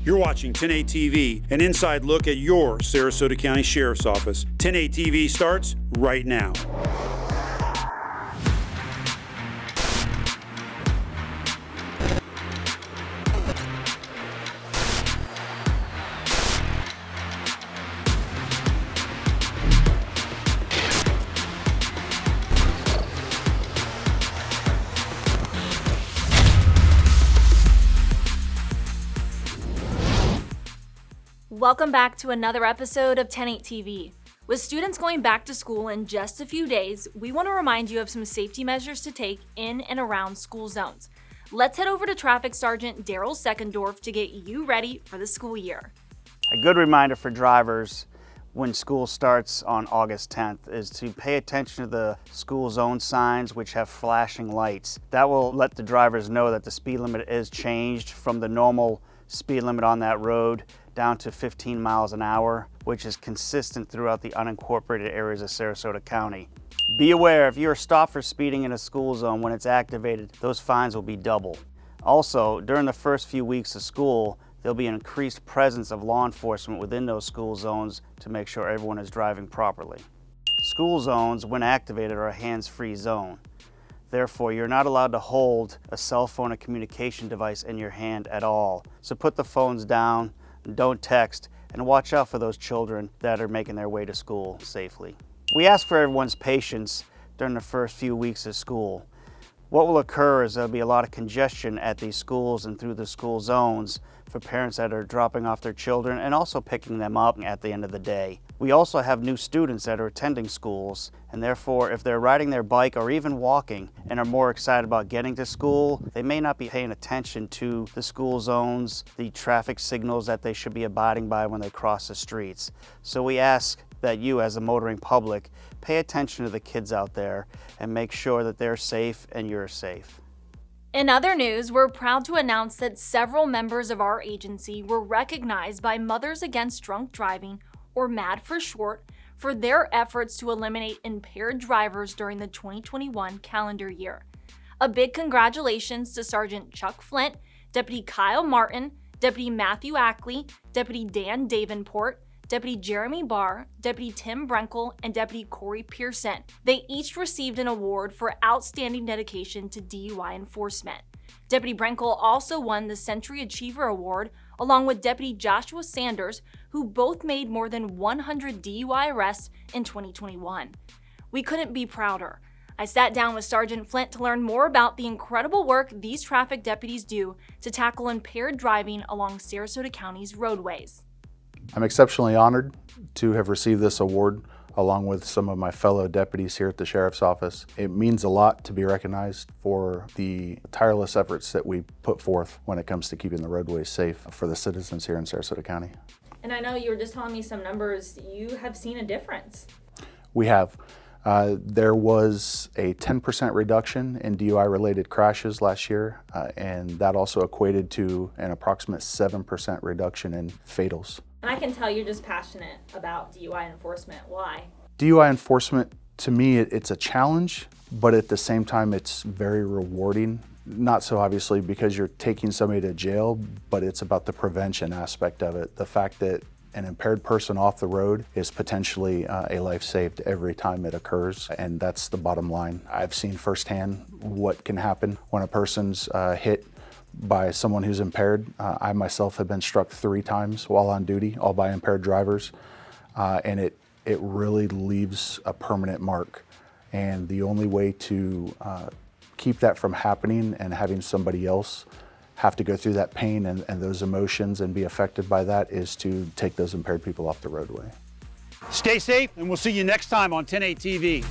You're watching 10/8 TV, an inside look at your Sarasota County Sheriff's Office. 10/8 TV starts right now. Welcome back to another episode of 10/8 TV. With students going back to school in just a few days, we want to remind you of some safety measures to take in and around school zones. Let's head over to Traffic Sergeant Daryl Seckendorf to get you ready for the school year. A good reminder for drivers when school starts on August 10th is to pay attention to the school zone signs which have flashing lights. That will let the drivers know that the speed limit is changed from the normal speed limit on that road down to 15 miles an hour, which is consistent throughout the unincorporated areas of Sarasota County. Be aware, if you're stopped for speeding in a school zone when it's activated, those fines will be double. Also, during the first few weeks of school, there'll be an increased presence of law enforcement within those school zones to make sure everyone is driving properly. School zones, when activated, are a hands-free zone. Therefore, you're not allowed to hold a cell phone or communication device in your hand at all. So put the phones down, don't text, and watch out for those children that are making their way to school safely. We ask for everyone's patience during the first few weeks of school. What will occur is there'll be a lot of congestion at these schools and through the school zones for parents that are dropping off their children and also picking them up at the end of the day. We also have new students that are attending schools, and therefore if they're riding their bike or even walking and are more excited about getting to school, they may not be paying attention to the school zones, the traffic signals that they should be abiding by when they cross the streets. So we ask that you, as a motoring public, pay attention to the kids out there and make sure that they're safe and you're safe. In other news, we're proud to announce that several members of our agency were recognized by Mothers Against Drunk Driving, or MAD for short, for their efforts to eliminate impaired drivers during the 2021 calendar year. A big congratulations to Sergeant Chuck Flint, Deputy Kyle Martin, Deputy Matthew Ackley, Deputy Dan Davenport, Deputy Jeremy Barr, Deputy Tim Brenkel, and Deputy Corey Pearson. They each received an award for outstanding dedication to DUI enforcement. Deputy Brenkel also won the Century Achiever Award, along with Deputy Joshua Sanders, who both made more than 100 DUI arrests in 2021. We couldn't be prouder. I sat down with Sergeant Flint to learn more about the incredible work these traffic deputies do to tackle impaired driving along Sarasota County's roadways. I'm exceptionally honored to have received this award along with some of my fellow deputies here at the Sheriff's Office. It means a lot to be recognized for the tireless efforts that we put forth when it comes to keeping the roadways safe for the citizens here in Sarasota County. And I know you were just telling me some numbers. You have seen a difference. We have. There was a 10% reduction in DUI-related crashes last year, and that also equated to an approximate 7% reduction in fatals. And I can tell you're just passionate about DUI enforcement. Why? DUI enforcement, to me, it's a challenge, but at the same time, it's very rewarding. Not so obviously because you're taking somebody to jail, but it's about the prevention aspect of it. The fact that an impaired person off the road is potentially a life saved every time it occurs, and that's the bottom line. I've seen firsthand what can happen when a person's hit by someone who's impaired. I myself have been struck 3 times while on duty, all by impaired drivers, and it really leaves a permanent mark. And the only way to keep that from happening and having somebody else have to go through that pain and those emotions and be affected by that is to take those impaired people off the roadway. Stay safe, and we'll see you next time on 10/8 TV.